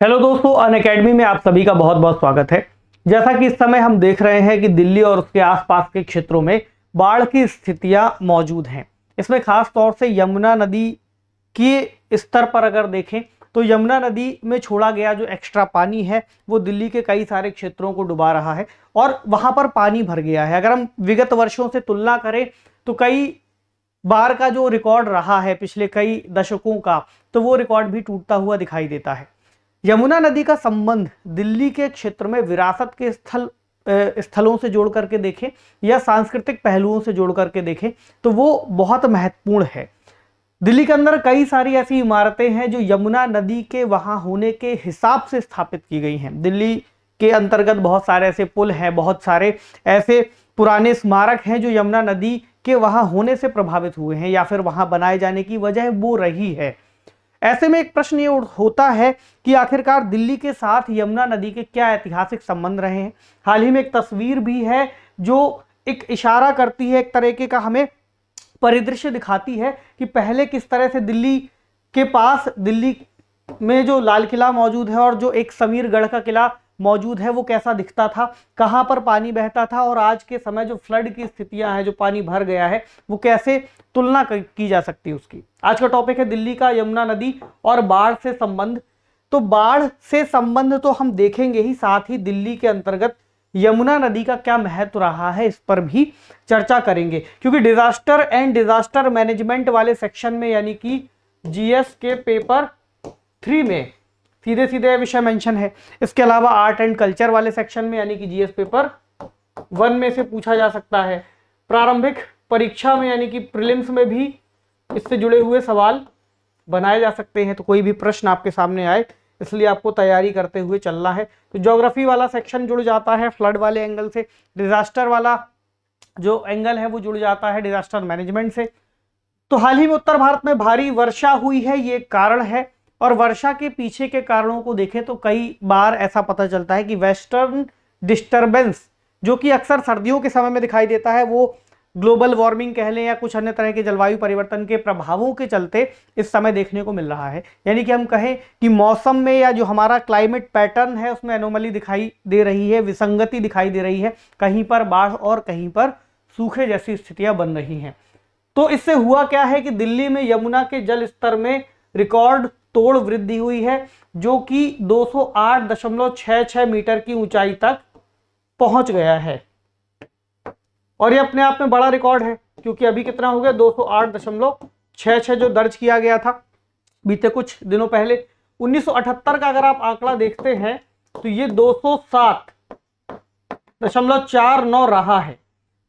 Hello दोस्तों, Unacademy में आप सभी का बहुत बहुत स्वागत है। जैसा कि इस समय हम देख रहे हैं कि दिल्ली और उसके आसपास के क्षेत्रों में बाढ़ की स्थितियां मौजूद हैं। इसमें खास तौर से यमुना नदी के स्तर पर अगर देखें तो यमुना नदी में छोड़ा गया जो एक्स्ट्रा पानी है वो दिल्ली के कई सारे क्षेत्रों को डुबा रहा है और वहां पर पानी भर गया है। अगर हम विगत वर्षों से तुलना करें तो कई बार का जो रिकॉर्ड रहा है पिछले कई दशकों का, तो वो रिकॉर्ड भी टूटता हुआ दिखाई देता है। यमुना नदी का संबंध दिल्ली के क्षेत्र में विरासत के स्थलों से जोड़ करके देखें या सांस्कृतिक पहलुओं से जोड़ करके देखें तो वो बहुत महत्वपूर्ण है। दिल्ली के अंदर कई सारी ऐसी इमारतें हैं जो यमुना नदी के वहां होने के हिसाब से स्थापित की गई हैं। दिल्ली के अंतर्गत बहुत सारे ऐसे पुल हैं, बहुत सारे ऐसे पुराने स्मारक हैं जो यमुना नदी के वहां होने से प्रभावित हुए हैं या फिर वहां बनाए जाने की वजह वो रही है। ऐसे में एक प्रश्न ये होता है कि आखिरकार दिल्ली के साथ यमुना नदी के क्या ऐतिहासिक संबंध रहे हैं। हाल ही में एक तस्वीर भी है जो एक इशारा करती है, एक तरीके का हमें परिदृश्य दिखाती है कि पहले किस तरह से दिल्ली के पास, दिल्ली में जो लाल किला मौजूद है और जो एक समीरगढ़ का किला मौजूद है वो कैसा दिखता था, कहां पर पानी बहता था और आज के समय जो फ्लड की स्थितियां हैं, जो पानी भर गया है, वो कैसे तुलना की जा सकती है उसकी। आज का टॉपिक है दिल्ली का यमुना नदी और बाढ़ से संबंध। तो बाढ़ से संबंध तो हम देखेंगे ही, साथ ही दिल्ली के अंतर्गत यमुना नदी का क्या महत्व रहा है इस पर भी चर्चा करेंगे, क्योंकि डिजास्टर एंड डिजास्टर मैनेजमेंट वाले सेक्शन में यानी कि जीएस के पेपर 3 में सीधे सीधे विषय मेंशन है। इसके अलावा आर्ट एंड कल्चर वाले सेक्शन में यानी कि जीएस पेपर 1 में से पूछा जा सकता है। प्रारंभिक परीक्षा में यानी कि प्रीलिम्स में भी इससे जुड़े हुए सवाल बनाए जा सकते हैं। तो कोई भी प्रश्न आपके सामने आए, इसलिए आपको तैयारी करते हुए चलना है। तो ज्योग्राफी वाला सेक्शन जुड़ जाता है फ्लड वाले एंगल से, डिजास्टर वाला जो एंगल है वो जुड़ जाता है डिजास्टर मैनेजमेंट से। तो हाल ही में उत्तर भारत में भारी वर्षा हुई है, ये कारण है। और वर्षा के पीछे के कारणों को देखें तो कई बार ऐसा पता चलता है कि वेस्टर्न डिस्टर्बेंस जो कि अक्सर सर्दियों के समय में दिखाई देता है, वो ग्लोबल वार्मिंग कह लें या कुछ अन्य तरह के जलवायु परिवर्तन के प्रभावों के चलते इस समय देखने को मिल रहा है। यानी कि हम कहें कि मौसम में या जो हमारा क्लाइमेट पैटर्न है उसमें एनोमली दिखाई दे रही है, विसंगति दिखाई दे रही है। कहीं पर बाढ़ और कहीं पर सूखे जैसी स्थितियां बन रही हैं। तो इससे हुआ क्या है कि दिल्ली में यमुना के जल स्तर में रिकॉर्ड तोड़ वृद्धि हुई है, जो कि 208.66 मीटर की ऊंचाई तक पहुंच गया है। और ये अपने आप में बड़ा रिकॉर्ड है, क्योंकि अभी कितना हो गया, 208.66 जो दर्ज किया गया था बीते कुछ दिनों पहले। 1978 का अगर आप आंकड़ा देखते हैं तो ये 207.49 रहा है।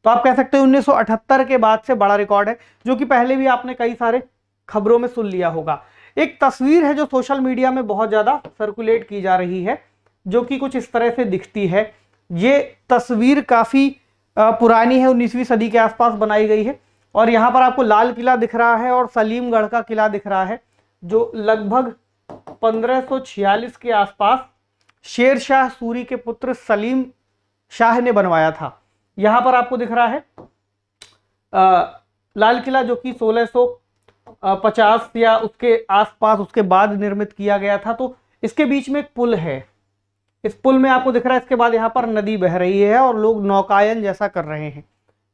तो आप कह सकते हैं 1978 के बाद से बड़ा रिकॉर्ड है, जो कि पहले भी आपने कई सारे खबरों में सुन लिया होगा। एक तस्वीर है जो सोशल मीडिया में बहुत ज्यादा सर्कुलेट की जा रही है, जो कि कुछ इस तरह से दिखती है। ये तस्वीर काफी पुरानी है, 19वीं सदी के आसपास बनाई गई है। और यहाँ पर आपको लाल किला दिख रहा है और सलीमगढ़ का किला दिख रहा है, जो लगभग 1546 के आसपास शेर शाह सूरी के पुत्र सलीम शाह ने बनवाया था। यहाँ पर आपको दिख रहा है लाल किला, जो कि 1650 या उसके आसपास, उसके बाद निर्मित किया गया था। तो इसके बीच में एक पुल है, इस पुल में आपको दिख रहा है, इसके बाद यहाँ पर नदी बह रही है और लोग नौकायन जैसा कर रहे हैं।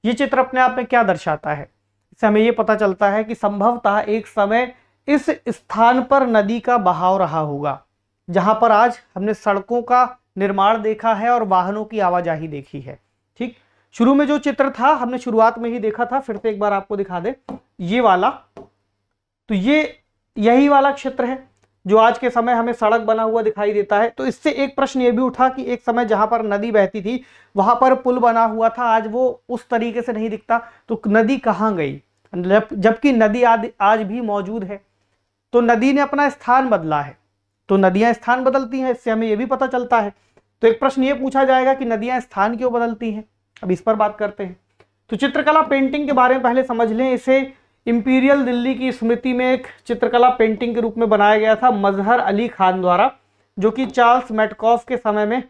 ये चित्र अपने आप में क्या दर्शाता है? इससे हमें ये पता चलता है कि संभवतः एक समय इस स्थान पर नदी का बहाव रहा होगा, जहां पर आज हमने सड़कों का निर्माण देखा है और वाहनों की आवाजाही देखी है। ठीक, शुरू में जो चित्र था हमने शुरुआत में ही देखा था, फिर से एक बार आपको दिखा दे, ये वाला। तो ये यही वाला क्षेत्र है जो आज के समय हमें सड़क बना हुआ दिखाई देता है। तो इससे एक प्रश्न ये भी उठा कि एक समय जहां पर नदी बहती थी वहां पर पुल बना हुआ था, आज वो उस तरीके से नहीं दिखता, तो नदी कहां गई? जबकि नदी आज भी मौजूद है। तो नदी ने अपना स्थान बदला है। तो नदियां स्थान बदलती हैं, इससे हमें यह भी पता चलता है। तो एक प्रश्न ये पूछा जाएगा कि नदियां स्थान क्यों बदलती हैं? अब इस पर बात करते हैं। तो चित्रकला पेंटिंग के बारे में पहले समझ लें। इसे इंपीरियल दिल्ली की स्मृति में एक चित्रकला पेंटिंग के रूप में बनाया गया था मजहर अली खान द्वारा, जो कि चार्ल्स मेटकॉफ के समय में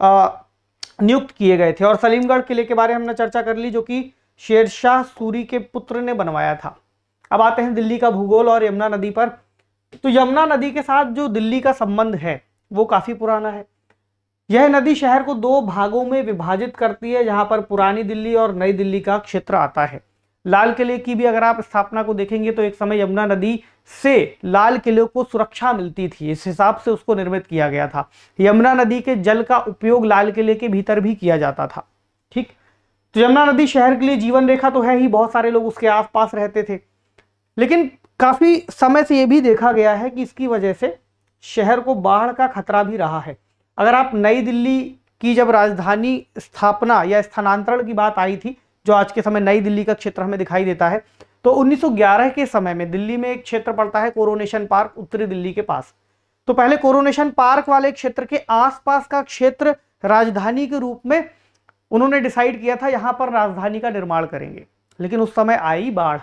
नियुक्त किए गए थे। और सलीमगढ़ किले के बारे में हमने चर्चा कर ली, जो कि शेरशाह सूरी के पुत्र ने बनवाया था। अब आते हैं दिल्ली का भूगोल और यमुना नदी पर। तो यमुना नदी के साथ जो दिल्ली का संबंध है वो काफी पुराना है। यह नदी शहर को दो भागों में विभाजित करती है, जहां पर पुरानी दिल्ली और नई दिल्ली का क्षेत्र आता है। लाल किले की भी अगर आप स्थापना को देखेंगे तो एक समय यमुना नदी से लाल किले को सुरक्षा मिलती थी, इस हिसाब से उसको निर्मित किया गया था। यमुना नदी के जल का उपयोग लाल किले के भीतर भी किया जाता था। ठीक, तो यमुना नदी शहर के लिए जीवन रेखा तो है ही, बहुत सारे लोग उसके आसपास रहते थे, लेकिन काफी समय से यह भी देखा गया है कि इसकी वजह से शहर को बाढ़ का खतरा भी रहा है। अगर आप नई दिल्ली की जब राजधानी स्थापना या स्थानांतरण की बात आई थी, जो आज के समय नई दिल्ली का क्षेत्र हमें दिखाई देता है, तो 1911 के समय में दिल्ली में एक क्षेत्र पड़ता है कोरोनेशन पार्क, उत्तरी दिल्ली के पास। तो पहले कोरोनेशन पार्क वाले क्षेत्र के आसपास का क्षेत्र राजधानी के रूप में उन्होंने डिसाइड किया था, यहां पर राजधानी का निर्माण करेंगे। लेकिन उस समय आई बाढ़,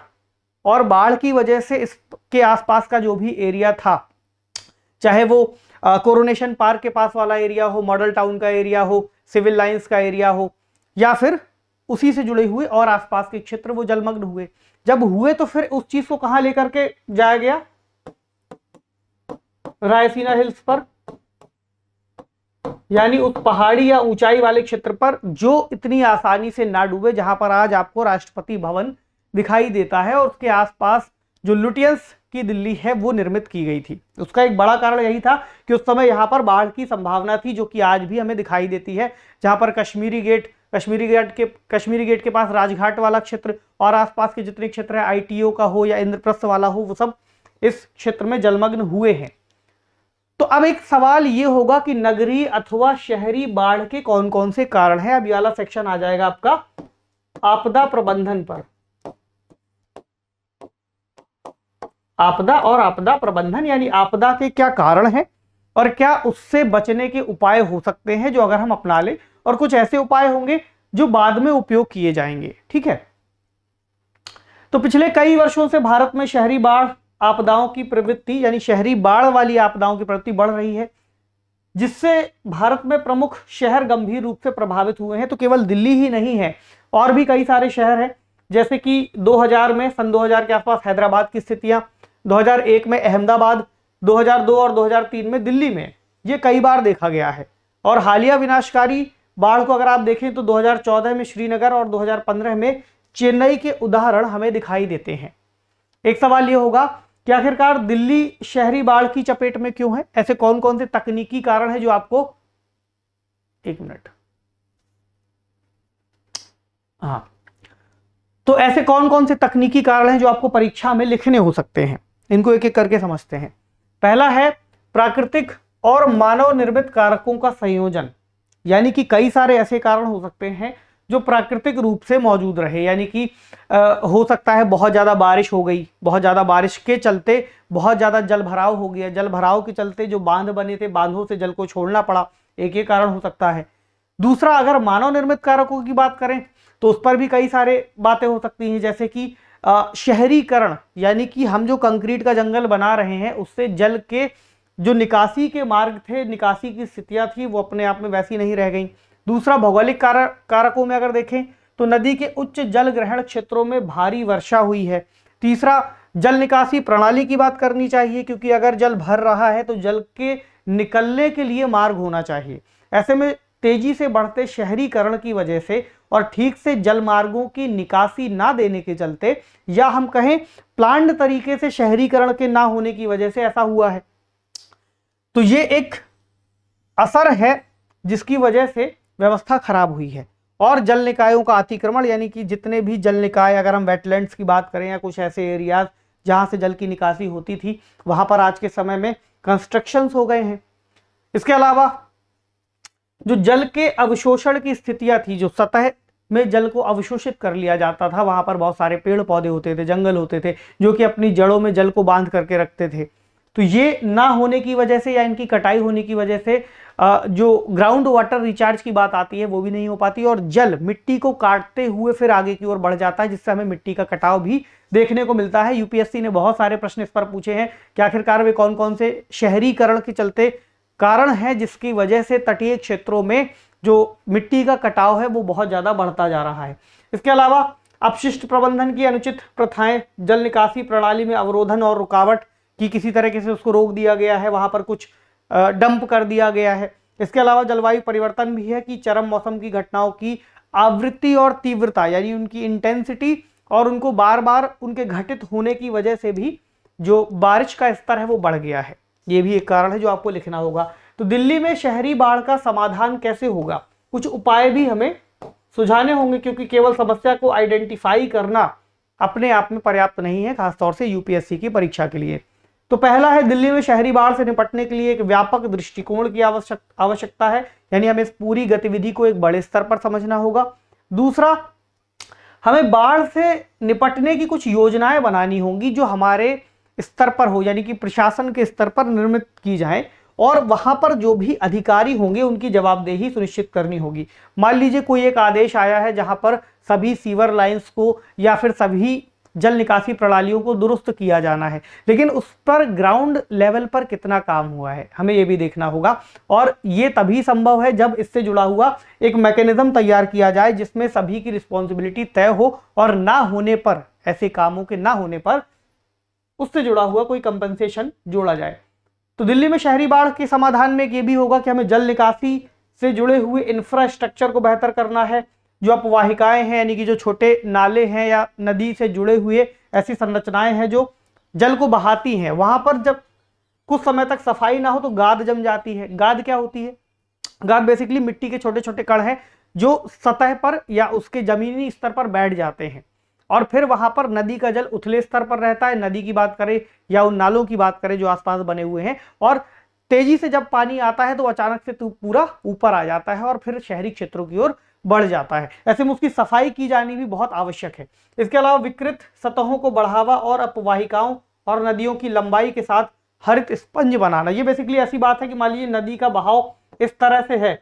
और बाढ़ की वजह से इसके आसपास का जो भी एरिया था, चाहे वो कोरोनेशन पार्क के पास वाला एरिया हो, मॉडल टाउन का एरिया हो, सिविल लाइंस का एरिया हो, या फिर उसी से जुड़े हुए और आसपास के क्षेत्र, वो जलमग्न हुए। जब हुए तो फिर उस चीज को कहां लेकर के जाया गया? रायसीना हिल्स पर, यानी उस पहाड़ी या ऊंचाई वाले क्षेत्र पर जो इतनी आसानी से ना डूबे, जहां पर आज आपको राष्ट्रपति भवन दिखाई देता है, और उसके आसपास जो लुटियंस की दिल्ली है वो निर्मित की गई थी। उसका एक बड़ा कारण यही था कि उस समय यहां पर बाढ़ की संभावना थी, जो कि आज भी हमें दिखाई देती है, जहां पर कश्मीरी गेट के पास राजघाट वाला क्षेत्र और आसपास के जितने क्षेत्र है, आईटीओ का हो या इंद्रप्रस्थ वाला हो, वो सब इस क्षेत्र में जलमग्न हुए हैं। तो अब एक सवाल ये होगा कि नगरीय अथवा शहरी बाढ़ के कौन कौन से कारण हैं। अब ये वाला सेक्शन आ जाएगा आपका आपदा प्रबंधन पर। आपदा और आपदा प्रबंधन, यानी आपदा के क्या कारण हैं और क्या उससे बचने के उपाय हो सकते हैं जो अगर हम अपना लें, और कुछ ऐसे उपाय होंगे जो बाद में उपयोग किए जाएंगे। ठीक है, तो पिछले कई वर्षों से भारत में शहरी बाढ़ आपदाओं की प्रवृत्ति, यानी शहरी बाढ़ वाली आपदाओं की प्रवृत्ति बढ़ रही है, जिससे भारत में प्रमुख शहर गंभीर रूप से प्रभावित हुए हैं। तो केवल दिल्ली ही नहीं है, और भी कई सारे शहर हैं, जैसे कि 2000 में, सन 2000 के आसपास हैदराबाद की स्थितियां, 2001 में अहमदाबाद, 2002 और 2003 में दिल्ली में, ये कई बार देखा गया है। और हालिया विनाशकारी बाढ़ को अगर आप देखें तो 2014 में श्रीनगर और 2015 में चेन्नई के उदाहरण हमें दिखाई देते हैं। एक सवाल ये होगा कि आखिरकार दिल्ली शहरी बाढ़ की चपेट में क्यों है? ऐसे कौन कौन से तकनीकी कारण है जो आपको, एक मिनट, हाँ, तो ऐसे कौन कौन से तकनीकी कारण हैं जो आपको परीक्षा में लिखने हो सकते हैं? इनको एक एक करके समझते हैं। पहला है प्राकृतिक और मानव निर्मित कारकों का संयोजन, यानी कि कई सारे ऐसे कारण हो सकते हैं जो प्राकृतिक रूप से मौजूद रहे, यानी कि हो सकता है बहुत ज़्यादा बारिश हो गई, बहुत ज़्यादा बारिश के चलते बहुत ज़्यादा जल भराव हो गया, जल भराव के चलते जो बांध बने थे, बांधों से जल को छोड़ना पड़ा, एक ये कारण हो सकता है। दूसरा, अगर मानव निर्मित कारकों की बात करें तो उस पर भी कई सारे बातें हो सकती हैं, जैसे कि शहरीकरण, यानी कि हम जो कंक्रीट का जंगल बना रहे हैं उससे जल के जो निकासी के मार्ग थे, निकासी की स्थितियां थी, वो अपने आप में वैसी नहीं रह गई। दूसरा, भौगोलिक कारकों में अगर देखें तो नदी के उच्च जल ग्रहण क्षेत्रों में भारी वर्षा हुई है। तीसरा, जल निकासी प्रणाली की बात करनी चाहिए, क्योंकि अगर जल भर रहा है तो जल के निकलने के लिए मार्ग होना चाहिए। ऐसे में तेजी से बढ़ते शहरीकरण की वजह से और ठीक से जल मार्गों की निकासी ना देने के चलते, या हम कहें प्लान्ड तरीके से शहरीकरण के ना होने की वजह से ऐसा हुआ है। तो ये एक असर है जिसकी वजह से व्यवस्था खराब हुई है। और जल निकायों का अतिक्रमण, यानी कि जितने भी जल निकाय, अगर हम वेटलैंड्स की बात करें या कुछ ऐसे एरियाज जहां से जल की निकासी होती थी, वहां पर आज के समय में कंस्ट्रक्शंस हो गए हैं। इसके अलावा जो जल के अवशोषण की स्थितियां थी, जो सतह में जल को अवशोषित कर लिया जाता था, वहां पर बहुत सारे पेड़ पौधे होते थे, जंगल होते थे, जो कि अपनी जड़ों में जल को बांध करके रखते थे। तो ये ना होने की वजह से या इनकी कटाई होने की वजह से जो ग्राउंड वाटर रिचार्ज की बात आती है वो भी नहीं हो पाती, और जल मिट्टी को काटते हुए फिर आगे की ओर बढ़ जाता है, जिससे हमें मिट्टी का कटाव भी देखने को मिलता है। यूपीएससी ने बहुत सारे प्रश्न इस पर पूछे हैं कि आखिरकार वे कौन कौन से शहरीकरण के चलते कारण है जिसकी वजह से तटीय क्षेत्रों में जो मिट्टी का कटाव है वो बहुत ज्यादा बढ़ता जा रहा है। इसके अलावा अपशिष्ट प्रबंधन की अनुचित प्रथाएं, जल निकासी प्रणाली में अवरोधन और रुकावट की किसी तरीके से उसको रोक दिया गया है, वहां पर कुछ डंप कर दिया गया है। इसके अलावा जलवायु परिवर्तन भी है कि चरम मौसम की घटनाओं की आवृत्ति और तीव्रता यानी उनकी इंटेंसिटी और उनको बार बार उनके घटित होने की वजह से भी जो बारिश का स्तर है वो बढ़ गया है। ये भी एक कारण है जो आपको लिखना होगा। तो दिल्ली में शहरी बाढ़ का समाधान कैसे होगा, कुछ उपाय भी हमें सुझाने होंगे, क्योंकि केवल समस्या को आइडेंटिफाई करना अपने आप में पर्याप्त नहीं है, खासतौर से यूपीएससी की परीक्षा के लिए। तो पहला है, दिल्ली में शहरी बाढ़ से निपटने के लिए एक व्यापक दृष्टिकोण की आवश्यकता है, यानी हमें इस पूरी गतिविधि को एक बड़े स्तर पर समझना होगा। दूसरा, हमें बाढ़ से निपटने की कुछ योजनाएं बनानी होंगी जो हमारे स्तर पर हो, यानी कि प्रशासन के स्तर पर निर्मित की जाए, और वहां पर जो भी अधिकारी होंगे उनकी जवाबदेही सुनिश्चित करनी होगी। मान लीजिए कोई एक आदेश आया है जहां पर सभी सीवर लाइंस को या फिर सभी जल निकासी प्रणालियों को दुरुस्त किया जाना है, लेकिन उस पर ग्राउंड लेवल पर कितना काम हुआ है हमें ये भी देखना होगा। और ये तभी संभव है जब इससे जुड़ा हुआ एक मैकेनिज्म तैयार किया जाए जिसमें सभी की रिस्पॉन्सिबिलिटी तय हो, और ना होने पर, ऐसे कामों के ना होने पर उससे जुड़ा हुआ कोई कंपनसेशन जोड़ा जाए। तो दिल्ली में शहरी बाढ़ के समाधान में ये भी होगा कि हमें जल निकासी से जुड़े हुए इंफ्रास्ट्रक्चर को बेहतर करना है। जो अपवाहिकाएं हैं, यानी कि जो छोटे नाले हैं या नदी से जुड़े हुए ऐसी संरचनाएं हैं जो जल को बहाती हैं, वहां पर जब कुछ समय तक सफाई ना हो तो गाद जम जाती है। गाद क्या होती है? गाद बेसिकली मिट्टी के छोटे छोटे कण हैं जो सतह पर या उसके जमीनी स्तर पर बैठ जाते हैं, और फिर वहां पर नदी का जल उथले स्तर पर रहता है। नदी की बात करें या उन नालों की बात करें जो आसपास बने हुए हैं, और तेजी से जब पानी आता है तो अचानक से तो पूरा ऊपर आ जाता है और फिर शहरी क्षेत्रों की ओर बढ़ जाता है। ऐसे में उसकी सफाई की जानी भी बहुत आवश्यक है। इसके अलावा विकृत सतहों को बढ़ावा और अपवाहिकाओं और नदियों की लंबाई के साथ हरित स्पंज बनाना, ये बेसिकली ऐसी बात है कि मान लीजिए नदी का बहाव इस तरह से है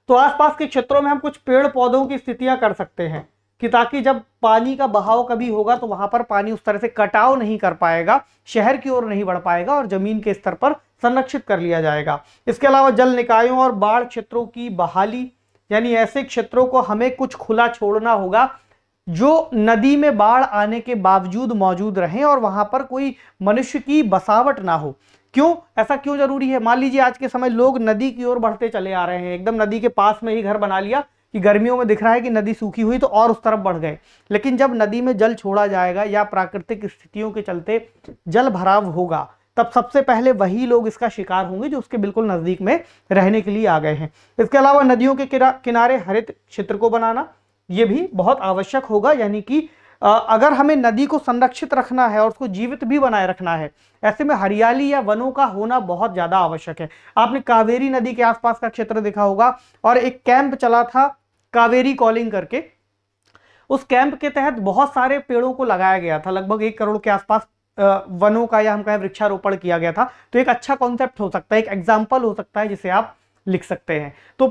तो आसपास के क्षेत्रों में हम कुछ पेड़ पौधों की स्थितियां कर सकते हैं कि ताकि जब पानी का बहाव कभी होगा तो वहां पर पानी उस तरह से कटाव नहीं कर पाएगा, शहर की ओर नहीं बढ़ पाएगा और जमीन के स्तर पर संरक्षित कर लिया जाएगा। इसके अलावा जल निकायों और बाढ़ क्षेत्रों की बहाली, यानी ऐसे क्षेत्रों को हमें कुछ खुला छोड़ना होगा जो नदी में बाढ़ आने के बावजूद मौजूद रहें और वहां पर कोई मनुष्य की बसावट ना हो। क्यों, ऐसा क्यों जरूरी है? मान लीजिए आज के समय लोग नदी की ओर बढ़ते चले आ रहे हैं, एकदम नदी के पास में ही घर बना लिया कि गर्मियों में दिख रहा है कि नदी सूखी हुई तो और उस तरफ बढ़ गए। लेकिन जब नदी में जल छोड़ा जाएगा या प्राकृतिक स्थितियों के चलते जल भराव होगा, तब सबसे पहले वही लोग इसका शिकार होंगे जो उसके बिल्कुल नजदीक में रहने के लिए आ गए हैं। इसके अलावा नदियों के किनारे हरित क्षेत्र को बनाना ये भी बहुत आवश्यक होगा, यानी कि अगर हमें नदी को संरक्षित रखना है और उसको जीवित भी बनाए रखना है, ऐसे में हरियाली या वनों का होना बहुत ज्यादा आवश्यक है। आपने कावेरी नदी के आसपास का क्षेत्र देखा होगा और एक कैंप चला था कावेरी कॉलिंग करके। उस कैंप के तहत बहुत सारे पेड़ों को लगाया गया था, लगभग 1 करोड़ के आसपास वनों का या हम कहें वृक्षारोपण किया गया था। तो एक अच्छा कॉन्सेप्ट हो सकता है, एक एग्जाम्पल हो सकता है जिसे आप लिख सकते हैं। तो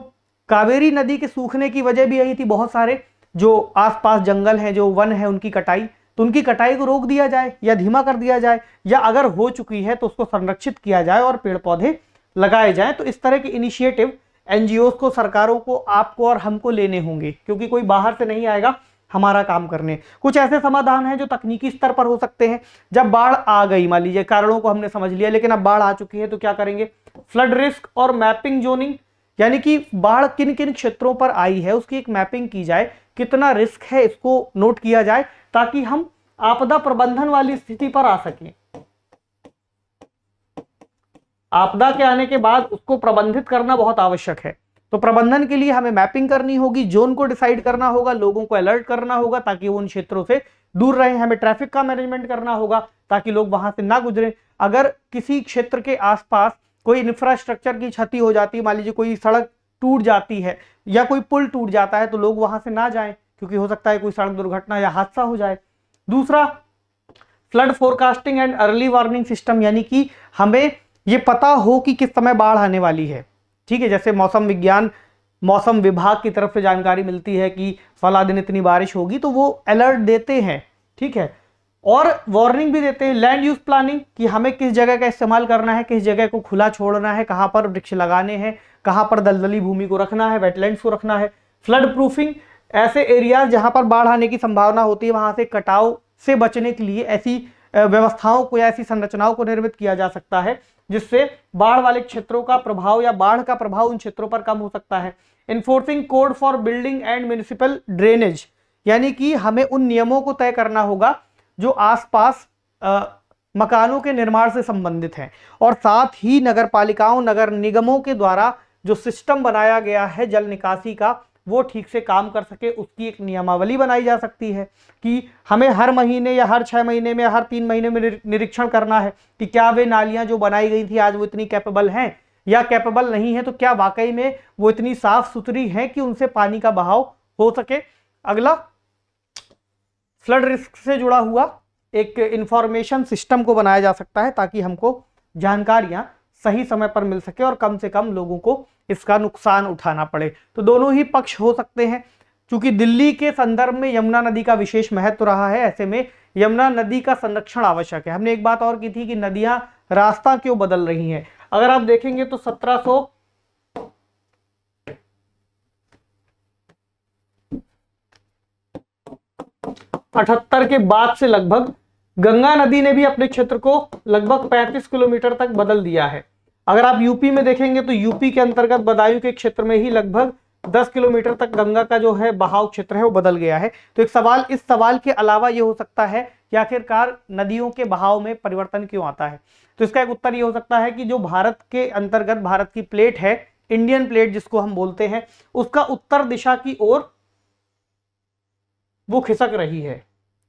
कावेरी नदी के सूखने की वजह भी यही थी, बहुत सारे जो आसपास जंगल हैं, जो वन है, उनकी कटाई। तो उनकी कटाई को रोक दिया जाए या धीमा कर दिया जाए, या अगर हो चुकी है तो उसको संरक्षित किया जाए और पेड़ पौधे लगाए जाएं। तो इस तरह के इनिशिएटिव एनजीओ को, सरकारों को, आपको और हमको लेने होंगे, क्योंकि कोई बाहर से नहीं आएगा हमारा काम करने। कुछ ऐसे समाधान हैं जो तकनीकी स्तर पर हो सकते हैं। जब बाढ़ आ गई, मान लीजिए कारणों को हमने समझ लिया, लेकिन अब बाढ़ आ चुकी है तो क्या करेंगे? फ्लड रिस्क और मैपिंग जोनिंग, यानी कि बाढ़ किन किन क्षेत्रों पर आई है उसकी एक मैपिंग की जाए, कितना रिस्क है इसको नोट किया जाए, ताकि हम आपदा प्रबंधन वाली स्थिति पर आ सकें। आपदा के आने के बाद उसको प्रबंधित करना बहुत आवश्यक है। तो प्रबंधन के लिए हमें मैपिंग करनी होगी, जोन को डिसाइड करना होगा, लोगों को अलर्ट करना होगा ताकि वो उन क्षेत्रों से दूर रहें। हमें ट्रैफिक का मैनेजमेंट करना होगा ताकि लोग वहां से ना गुजरें। अगर किसी क्षेत्र के आसपास कोई इंफ्रास्ट्रक्चर की क्षति हो जाती है, मान लीजिए कोई सड़क टूट जाती है या कोई पुल टूट जाता है, तो लोग वहां से ना जाएं, क्योंकि हो सकता है कोई सड़क दुर्घटना या हादसा हो जाए। दूसरा, flood forecasting and early warning system, यानी कि हमें ये पता हो कि किस समय बाढ़ आने वाली है। ठीक है, जैसे मौसम विभाग की तरफ से जानकारी मिलती है कि फला दिन इतनी बारिश होगी, तो वो अलर्ट देते हैं। ठीक है, और वार्निंग भी देते हैं। लैंड यूज प्लानिंग, कि हमें किस जगह का इस्तेमाल करना है, किस जगह को खुला छोड़ना है, कहां पर वृक्ष लगाने हैं, कहां पर दलदली भूमि को रखना है, वेटलैंड्स को रखना है। फ्लड प्रूफिंग, ऐसे एरिया जहां पर बाढ़ आने की संभावना होती है वहां से कटाव से बचने के लिए ऐसी व्यवस्थाओं को या ऐसी संरचनाओं को निर्मित किया जा सकता है जिससे बाढ़ वाले क्षेत्रों का प्रभाव या बाढ़ का प्रभाव उन क्षेत्रों पर कम हो सकता है। Enforcing code for building and municipal drainage, यानी कि हमें उन नियमों को तय करना होगा जो आसपास मकानों के निर्माण से संबंधित हैं, और साथ ही नगर पालिकाओं, नगर निगमों के द्वारा जो सिस्टम बनाया गया है जल निकासी का, वो ठीक से काम कर सके, उसकी एक नियमावली बनाई जा सकती है कि हमें हर महीने या हर 6 महीने में, हर 3 महीने में निरीक्षण करना है कि क्या वे नालियां जो बनाई गई थी आज वो इतनी कैपेबल हैं, या कैपेबल नहीं है तो क्या वाकई में वो इतनी साफ सुथरी हैं कि उनसे पानी का बहाव हो सके। अगला, फ्लड रिस्क से जुड़ा हुआ एक इंफॉर्मेशन सिस्टम को बनाया जा सकता है ताकि हमको जानकारियां सही समय पर मिल सके और कम से कम लोगों को इसका नुकसान उठाना पड़े। तो दोनों ही पक्ष हो सकते हैं। क्योंकि दिल्ली के संदर्भ में यमुना नदी का विशेष महत्व रहा है, ऐसे में यमुना नदी का संरक्षण आवश्यक है। हमने एक बात और की थी कि नदियां रास्ता क्यों बदल रही हैं। अगर आप देखेंगे तो 1778 के बाद से लगभग गंगा नदी ने भी अपने क्षेत्र को लगभग 35 किलोमीटर तक बदल दिया है। अगर आप यूपी में देखेंगे तो यूपी के अंतर्गत बदायूं के क्षेत्र में ही लगभग 10 किलोमीटर तक गंगा का जो है बहाव क्षेत्र है वो बदल गया है। तो एक सवाल इस सवाल के अलावा ये हो सकता है कि आखिरकार नदियों के बहाव में परिवर्तन क्यों आता है। तो इसका एक उत्तर ये हो सकता है कि जो भारत के अंतर्गत भारत की प्लेट है, इंडियन प्लेट जिसको हम बोलते हैं, उसका उत्तर दिशा की ओर वो खिसक रही है।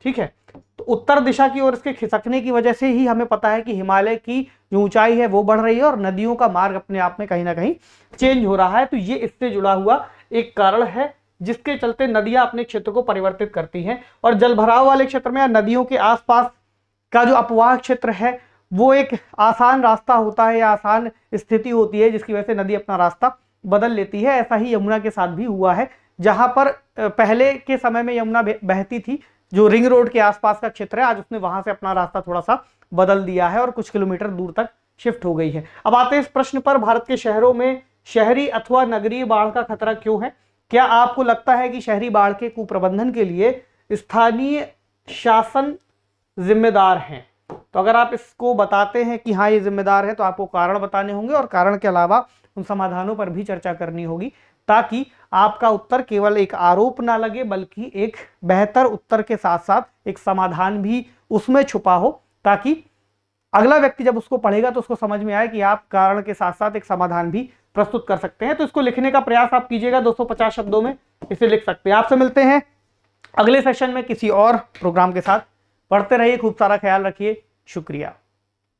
ठीक है, तो उत्तर दिशा की ओर इसके खिसकने की वजह से ही हमें पता है कि हिमालय की जो ऊंचाई है वो बढ़ रही है और नदियों का मार्ग अपने आप में कहीं ना कहीं चेंज हो रहा है। तो ये इससे जुड़ा हुआ एक कारण है जिसके चलते नदियां अपने क्षेत्र को परिवर्तित करती हैं, और जलभराव वाले क्षेत्र में या नदियों के आसपास का जो अपवाह क्षेत्र है वो एक आसान रास्ता होता है या आसान स्थिति होती है जिसकी वजह से नदी अपना रास्ता बदल लेती है। ऐसा ही यमुना के साथ भी हुआ है, जहां पर पहले के समय में यमुना बहती थी, जो रिंग रोड के आसपास का क्षेत्र है, आज उसने वहां से अपना रास्ता थोड़ा सा बदल दिया है और कुछ किलोमीटर दूर तक शिफ्ट हो गई है। अब आते हैं इस प्रश्न पर, भारत के शहरों में शहरी अथवा नगरीय बाढ़ का खतरा क्यों है। क्या आपको लगता है कि शहरी बाढ़ के कुप्रबंधन के लिए स्थानीय शासन जिम्मेदार हैं? तो अगर आप इसको बताते हैं कि हाँ ये जिम्मेदार है, तो आपको कारण बताने होंगे और कारण के अलावा उन समाधानों पर भी चर्चा करनी होगी, ताकि आपका उत्तर केवल एक आरोप ना लगे बल्कि एक बेहतर उत्तर के साथ साथ एक समाधान भी उसमें छुपा हो, ताकि अगला व्यक्ति जब उसको पढ़ेगा तो उसको समझ में आए कि आप कारण के साथ साथ एक समाधान भी प्रस्तुत कर सकते हैं। तो इसको लिखने का प्रयास आप कीजिएगा, 250 शब्दों में इसे लिख सकते हैं। आपसे मिलते हैं अगले सेशन में किसी और प्रोग्राम के साथ। पढ़ते रहिए, खूब सारा ख्याल रखिए, शुक्रिया।